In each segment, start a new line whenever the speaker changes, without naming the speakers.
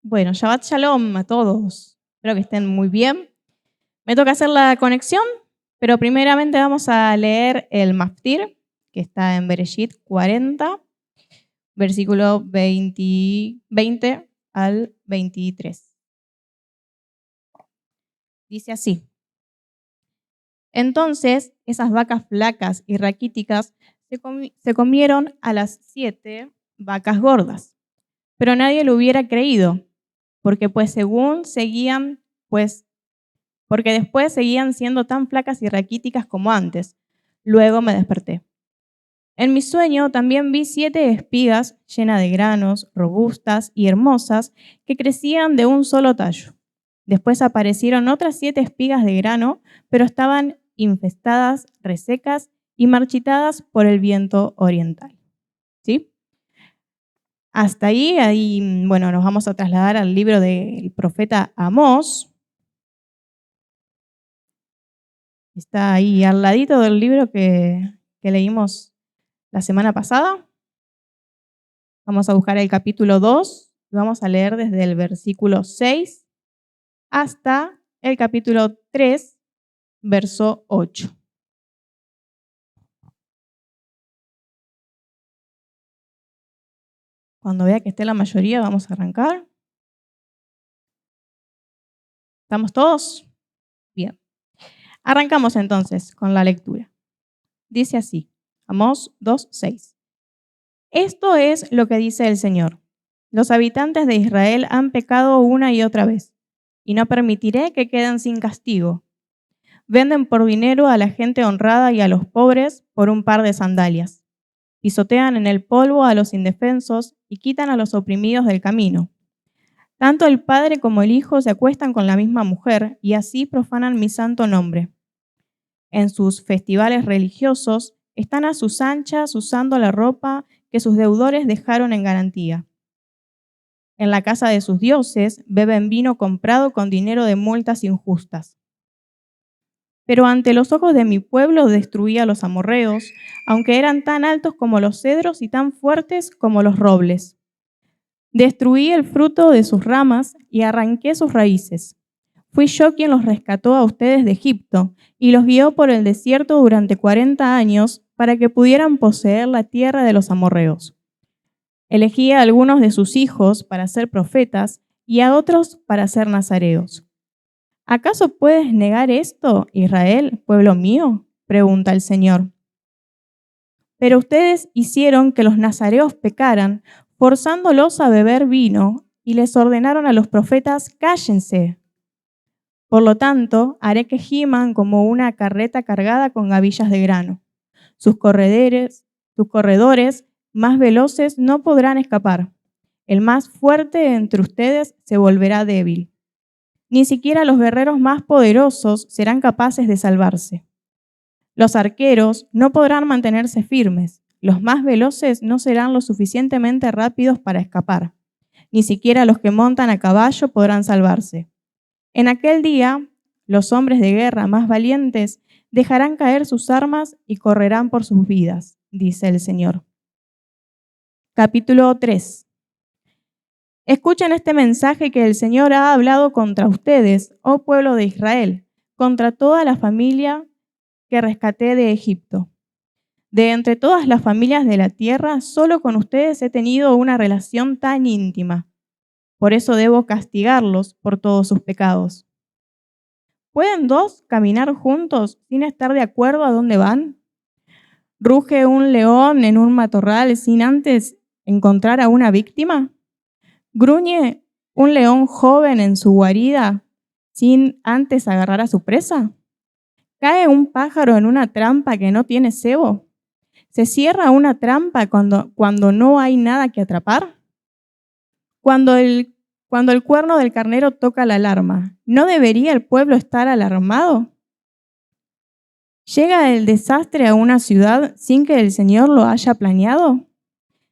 Bueno, Shabbat Shalom a todos. Espero que estén muy bien. Me toca hacer la conexión, pero primeramente vamos a leer el Maftir, que está en Bereshit 40, versículo 20 al 23. Dice así: Entonces esas vacas flacas y raquíticas se comieron a las 7 vacas gordas, pero nadie lo hubiera creído, porque después seguían siendo tan flacas y raquíticas como antes. Luego me desperté. En mi sueño también vi 7 espigas llenas de granos, robustas y hermosas, que crecían de un solo tallo. Después aparecieron otras 7 espigas de grano, pero estaban infestadas, resecas y marchitadas por el viento oriental. ¿Sí? Hasta ahí, bueno, nos vamos a trasladar al libro del profeta Amós. Está ahí al ladito del libro que leímos la semana pasada. Vamos a buscar el capítulo 2 y vamos a leer desde el versículo 6 hasta el capítulo 3, verso 8. Cuando vea que esté la mayoría, vamos a arrancar. ¿Estamos todos? Bien. Arrancamos entonces con la lectura. Dice así, Amós 2:6. Esto es lo que dice el Señor. Los habitantes de Israel han pecado una y otra vez, y no permitiré que queden sin castigo. Venden por dinero a la gente honrada y a los pobres por un par de sandalias. Pisotean en el polvo a los indefensos y quitan a los oprimidos del camino. Tanto el padre como el hijo se acuestan con la misma mujer y así profanan mi santo nombre. En sus festivales religiosos están a sus anchas usando la ropa que sus deudores dejaron en garantía. En la casa de sus dioses beben vino comprado con dinero de multas injustas. Pero ante los ojos de mi pueblo destruí a los amorreos, aunque eran tan altos como los cedros y tan fuertes como los robles. Destruí el fruto de sus ramas y arranqué sus raíces. Fui yo quien los rescató a ustedes de Egipto y los guió por el desierto durante 40 años para que pudieran poseer la tierra de los amorreos. Elegí a algunos de sus hijos para ser profetas y a otros para ser nazareos. ¿Acaso puedes negar esto, Israel, pueblo mío?, pregunta el Señor. Pero ustedes hicieron que los nazareos pecaran, forzándolos a beber vino, y les ordenaron a los profetas: cállense. Por lo tanto, haré que giman como una carreta cargada con gavillas de grano. Sus corredores más veloces no podrán escapar. El más fuerte entre ustedes se volverá débil. Ni siquiera los guerreros más poderosos serán capaces de salvarse. Los arqueros no podrán mantenerse firmes. Los más veloces no serán lo suficientemente rápidos para escapar. Ni siquiera los que montan a caballo podrán salvarse. En aquel día, los hombres de guerra más valientes dejarán caer sus armas y correrán por sus vidas, dice el Señor. Capítulo 3. Escuchen este mensaje que el Señor ha hablado contra ustedes, oh pueblo de Israel, contra toda la familia que rescaté de Egipto. De entre todas las familias de la tierra, solo con ustedes he tenido una relación tan íntima. Por eso debo castigarlos por todos sus pecados. ¿Pueden dos caminar juntos sin estar de acuerdo a dónde van? ¿Ruge un león en un matorral sin antes encontrar a una víctima? ¿Gruñe un león joven en su guarida sin antes agarrar a su presa? ¿Cae un pájaro en una trampa que no tiene cebo? ¿Se cierra una trampa cuando no hay nada que atrapar? Cuando el cuerno del carnero toca la alarma, ¿no debería el pueblo estar alarmado? ¿Llega el desastre a una ciudad sin que el Señor lo haya planeado?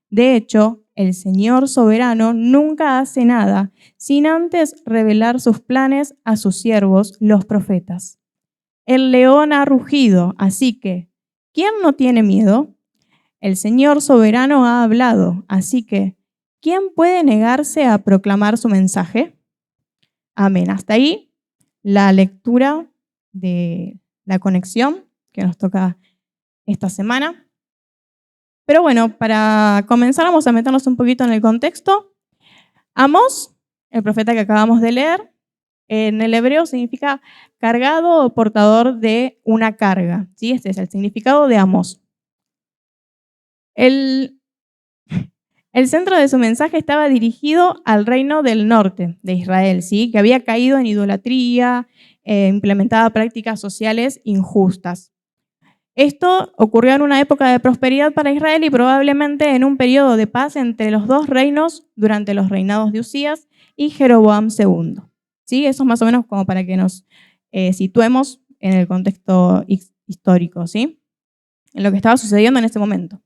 De hecho, el Señor soberano nunca hace nada sin antes revelar sus planes a sus siervos, los profetas. El león ha rugido, así que, ¿quién no tiene miedo? El Señor soberano ha hablado, así que, ¿quién puede negarse a proclamar su mensaje? Amén. Hasta ahí la lectura de la conexión que nos toca esta semana. Pero bueno, para comenzar vamos a meternos un poquito en el contexto. Amós, el profeta que acabamos de leer, en el hebreo significa cargado o portador de una carga. ¿Sí? Este es el significado de Amós. El centro de su mensaje estaba dirigido al reino del norte de Israel, ¿sí? Que había caído en idolatría, implementaba prácticas sociales injustas. Esto ocurrió en una época de prosperidad para Israel y probablemente en un periodo de paz entre los dos reinos durante los reinados de Usías y Jeroboam II. ¿Sí? Eso es más o menos como para que nos situemos en el contexto histórico, ¿sí? En lo que estaba sucediendo en ese momento.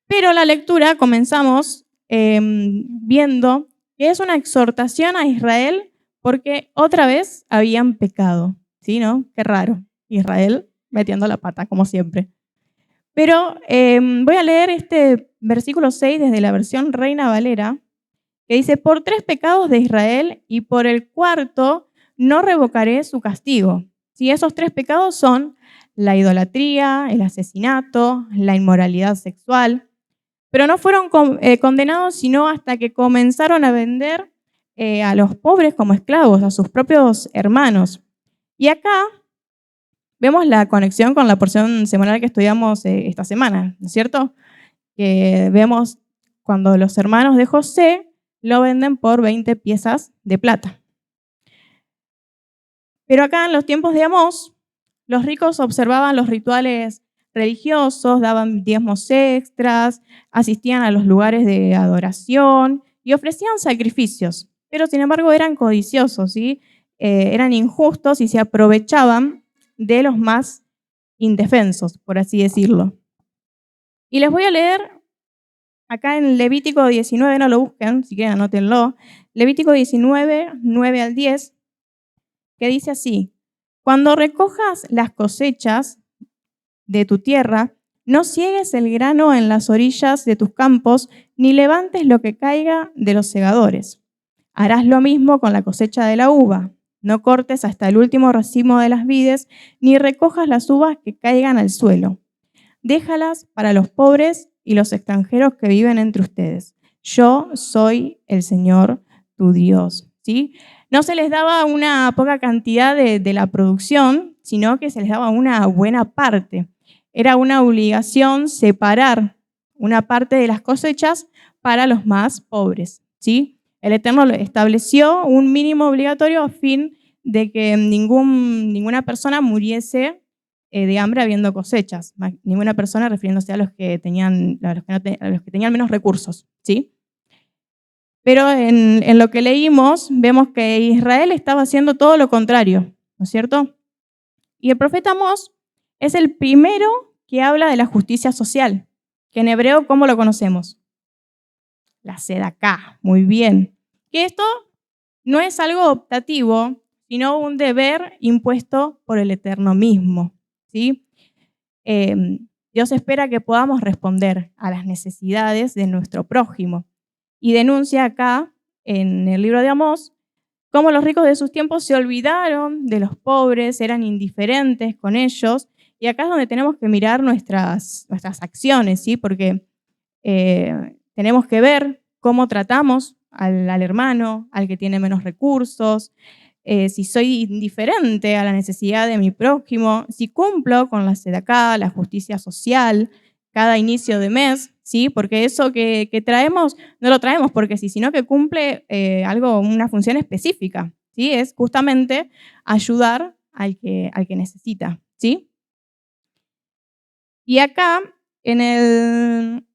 Pero la lectura comenzamos viendo que es una exhortación a Israel porque otra vez habían pecado. ¿Sí, no? Qué raro. Israel metiendo la pata, como siempre. Pero voy a leer este versículo 6 desde la versión Reina Valera, que dice, por 3 pecados de Israel y por el cuarto no revocaré su castigo. ¿Sí? Esos 3 pecados son la idolatría, el asesinato, la inmoralidad sexual, pero no fueron condenados sino hasta que comenzaron a vender a los pobres como esclavos, a sus propios hermanos. Y acá vemos la conexión con la porción semanal que estudiamos esta semana, ¿no es cierto? Que vemos cuando los hermanos de José lo venden por 20 piezas de plata. Pero acá en los tiempos de Amós, los ricos observaban los rituales religiosos, daban diezmos extras, asistían a los lugares de adoración y ofrecían sacrificios, pero sin embargo eran codiciosos, ¿sí? Eran injustos y se aprovechaban de los más indefensos, por así decirlo. Y les voy a leer acá en Levítico 19, no lo busquen, si quieren anótenlo, Levítico 19, 9 al 10, que dice así, cuando recojas las cosechas de tu tierra, no ciegues el grano en las orillas de tus campos, ni levantes lo que caiga de los segadores. Harás lo mismo con la cosecha de la uva. No cortes hasta el último racimo de las vides, ni recojas las uvas que caigan al suelo. Déjalas para los pobres y los extranjeros que viven entre ustedes. Yo soy el Señor tu Dios. ¿Sí? No se les daba una poca cantidad de la producción, sino que se les daba una buena parte. Era una obligación separar una parte de las cosechas para los más pobres. ¿Sí? El Eterno estableció un mínimo obligatorio a fin de que ninguna persona muriese de hambre habiendo cosechas. Ninguna persona refiriéndose a los que tenían menos recursos. ¿Sí? Pero en lo que leímos, vemos que Israel estaba haciendo todo lo contrario, ¿no es cierto? Y el profeta Amós es el primero que habla de la justicia social, que en hebreo, ¿cómo lo conocemos? La sedaká, muy bien. Que esto no es algo optativo, sino un deber impuesto por el Eterno mismo, ¿sí? Dios espera que podamos responder a las necesidades de nuestro prójimo. Y denuncia acá, en el libro de Amós, cómo los ricos de sus tiempos se olvidaron de los pobres, eran indiferentes con ellos. Y acá es donde tenemos que mirar nuestras acciones, ¿sí? Porque tenemos que ver cómo tratamos al hermano, al que tiene menos recursos, si soy indiferente a la necesidad de mi prójimo, si cumplo con la sedaká, la justicia social, cada inicio de mes, ¿sí? Porque eso que traemos, no lo traemos porque sí, sino que cumple una función específica, ¿sí? Es justamente ayudar al que necesita, ¿sí? Y acá, en el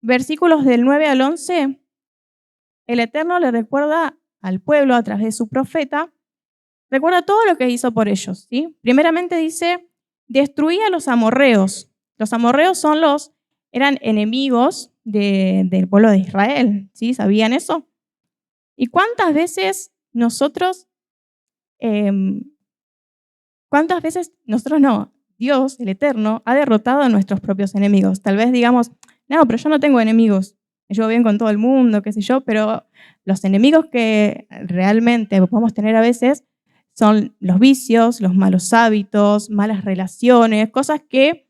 versículos del 9 al 11, el Eterno le recuerda al pueblo a través de su profeta, recuerda todo lo que hizo por ellos, ¿sí? Primeramente dice, destruí a los amorreos. Los amorreos eran enemigos del pueblo de Israel, ¿sí? ¿Sabían eso? ¿Y cuántas veces nosotros Dios, el Eterno, ha derrotado a nuestros propios enemigos? Tal vez digamos, no, pero yo no tengo enemigos. me llevo bien con todo el mundo, qué sé yo, pero los enemigos que realmente podemos tener a veces son los vicios, los malos hábitos, malas relaciones, cosas que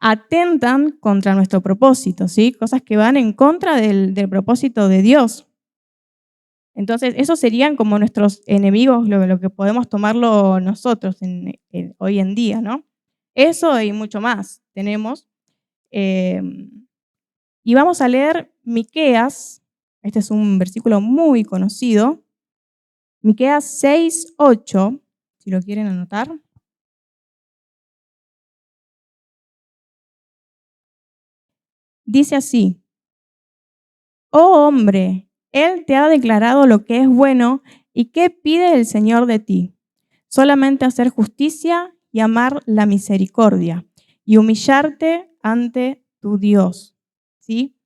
atentan contra nuestro propósito, ¿sí? Cosas que van en contra del propósito de Dios. Entonces, esos serían como nuestros enemigos, lo que podemos tomarlo nosotros hoy en día, ¿no? Eso y mucho más tenemos. Eh, y vamos a leer Miqueas, este es un versículo muy conocido, Miqueas 6:8, si lo quieren anotar. Dice así: Oh hombre, Él te ha declarado lo que es bueno y qué pide el Señor de ti. Solamente hacer justicia y amar la misericordia y humillarte ante tu Dios. ¿Sí?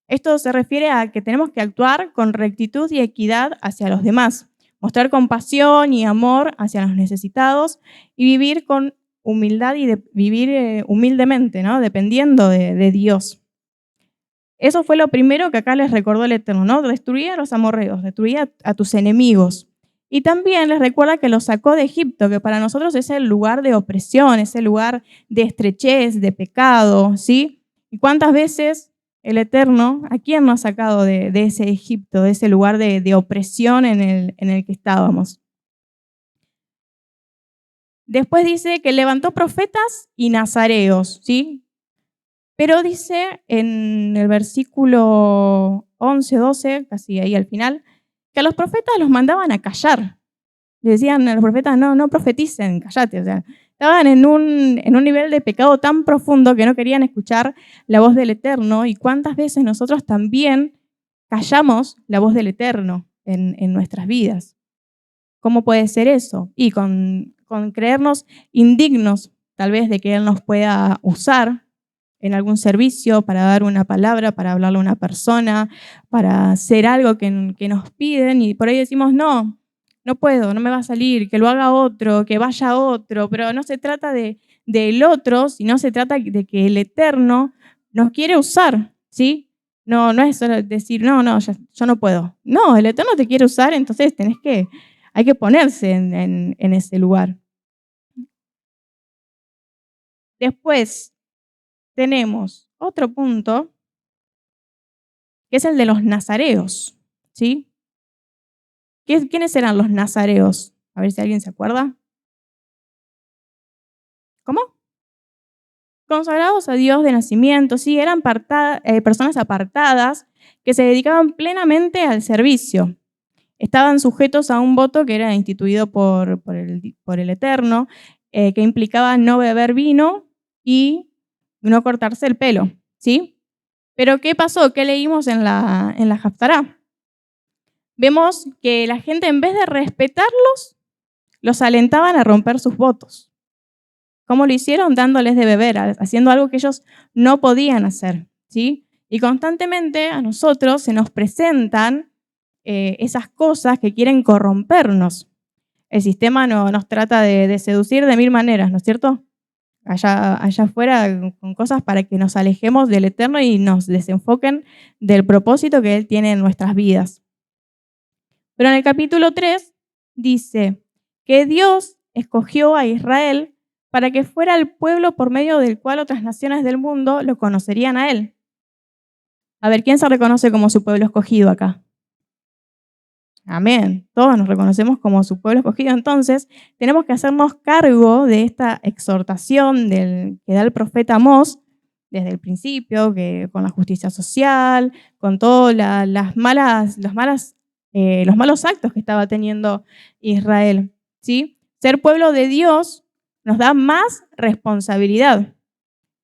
Esto se refiere a que tenemos que actuar con rectitud y equidad hacia los demás, mostrar compasión y amor hacia los necesitados y vivir con humildad y vivir humildemente, ¿no? Dependiendo de Dios. Eso fue lo primero que acá les recordó el Eterno, ¿no? Destruía a los amorreos, destruía a tus enemigos. Y también les recuerda que los sacó de Egipto, que para nosotros es el lugar de opresión, es el lugar de estrechez, de pecado, ¿sí? ¿Y cuántas veces el Eterno, a quién nos ha sacado de ese Egipto, de ese lugar de opresión en el que estábamos? Después dice que levantó profetas y nazareos, ¿sí? Pero dice en el versículo 11, 12, casi ahí al final, que a los profetas los mandaban a callar. Le decían a los profetas, no profeticen, callate. O sea, estaban en un nivel de pecado tan profundo que no querían escuchar la voz del Eterno. Y cuántas veces nosotros también callamos la voz del Eterno en nuestras vidas. ¿Cómo puede ser eso? Y con creernos indignos, tal vez, de que Él nos pueda usar en algún servicio, para dar una palabra, para hablarle a una persona, para hacer algo que nos piden, y por ahí decimos, no puedo, no me va a salir, que lo haga otro, que vaya otro, pero no se trata del otro, sino se trata de que el Eterno nos quiere usar, ¿sí? No es solo decir, yo no puedo. No, el Eterno te quiere usar, entonces hay que ponerse en ese lugar. Después tenemos otro punto, que es el de los nazareos, ¿sí? ¿Quiénes eran los nazareos? A ver si alguien se acuerda. ¿Cómo? Consagrados a Dios de nacimiento, sí, eran personas apartadas que se dedicaban plenamente al servicio. Estaban sujetos a un voto que era instituido por el Eterno, que implicaba no beber vino y no cortarse el pelo, ¿sí? Pero ¿qué pasó? ¿Qué leímos en la Haftará? Vemos que la gente, en vez de respetarlos, los alentaban a romper sus votos. ¿Cómo lo hicieron? Dándoles de beber, haciendo algo que ellos no podían hacer, ¿sí? Y constantemente a nosotros se nos presentan esas cosas que quieren corrompernos. El sistema nos trata de seducir de mil maneras, ¿no es cierto? Allá afuera, con cosas para que nos alejemos del Eterno y nos desenfoquen del propósito que Él tiene en nuestras vidas. Pero en el capítulo 3 dice que Dios escogió a Israel para que fuera el pueblo por medio del cual otras naciones del mundo lo conocerían a Él. A ver, ¿quién se reconoce como su pueblo escogido acá? Amén. Todos nos reconocemos como su pueblo escogido. Entonces, tenemos que hacernos cargo de esta exhortación que da el profeta Amós desde el principio, que con la justicia social, con todos los malos actos que estaba teniendo Israel, ¿sí? Ser pueblo de Dios nos da más responsabilidad.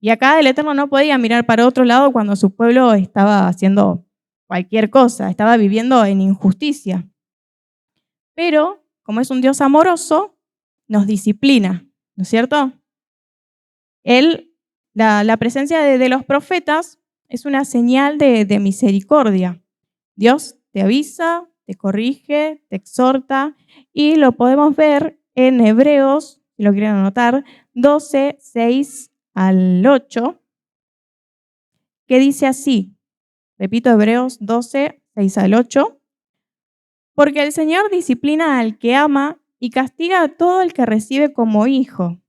Y acá el Eterno no podía mirar para otro lado cuando su pueblo estaba haciendo cualquier cosa, estaba viviendo en injusticia. Pero, como es un Dios amoroso, nos disciplina, ¿no es cierto? La presencia de los profetas es una señal de misericordia. Dios te avisa, te corrige, te exhorta, y lo podemos ver en Hebreos, si lo quieren anotar, 12, 6 al 8, que dice así: Repito, Hebreos 12, 6 al 8. Porque el Señor disciplina al que ama y castiga a todo el que recibe como hijo.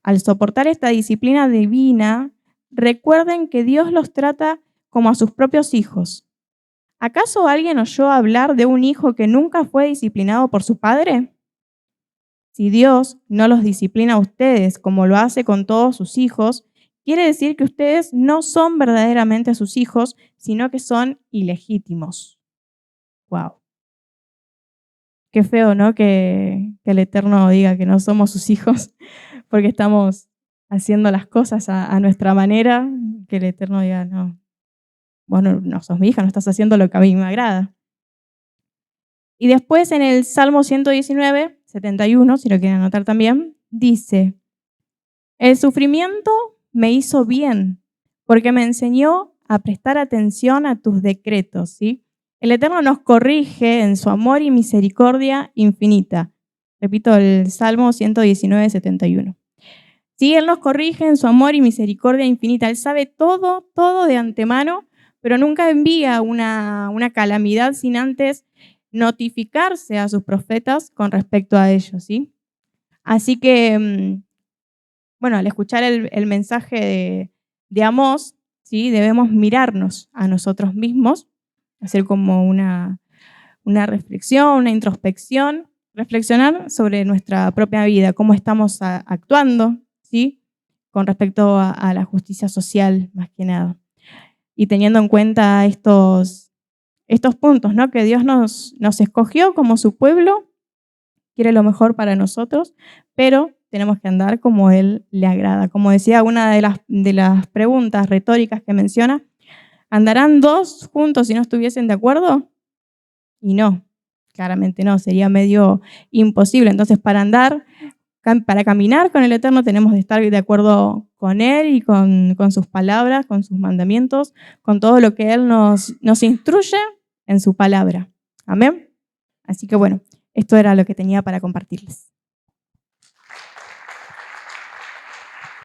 Al soportar esta disciplina divina, recuerden que Dios los trata como a sus propios hijos. ¿Acaso alguien oyó hablar de un hijo que nunca fue disciplinado por su padre? Si Dios no los disciplina a ustedes como lo hace con todos sus hijos, quiere decir que ustedes no son verdaderamente sus hijos, sino que son ilegítimos. Wow. Qué feo, ¿no? Que el Eterno diga que no somos sus hijos porque estamos haciendo las cosas a nuestra manera. Que el Eterno diga, no, vos no sos mi hija, no estás haciendo lo que a mí me agrada. Y después en el Salmo 119, 71, si lo quieren anotar también, dice, el sufrimiento me hizo bien porque me enseñó a prestar atención a tus decretos, ¿sí? El Eterno nos corrige en su amor y misericordia infinita. Repito, el Salmo 119, 71. Sí, Él nos corrige en su amor y misericordia infinita. Él sabe todo de antemano, pero nunca envía una calamidad sin antes notificarse a sus profetas con respecto a ellos, ¿sí? Así que, bueno, al escuchar el mensaje de Amós, ¿sí? Debemos mirarnos a nosotros mismos, hacer como una reflexión, una introspección, reflexionar sobre nuestra propia vida, cómo estamos actuando, ¿sí? Con respecto a la justicia social, más que nada. Y teniendo en cuenta estos puntos, ¿no? Que Dios nos escogió como su pueblo, quiere lo mejor para nosotros, pero tenemos que andar como Él le agrada. Como decía una de las preguntas retóricas que menciona, ¿andarán dos juntos si no estuviesen de acuerdo? Y no, claramente no, sería medio imposible. Entonces, para caminar con el Eterno tenemos que estar de acuerdo con Él y con sus palabras, con sus mandamientos, con todo lo que Él nos instruye en su palabra. Amén. Así que bueno, esto era lo que tenía para compartirles.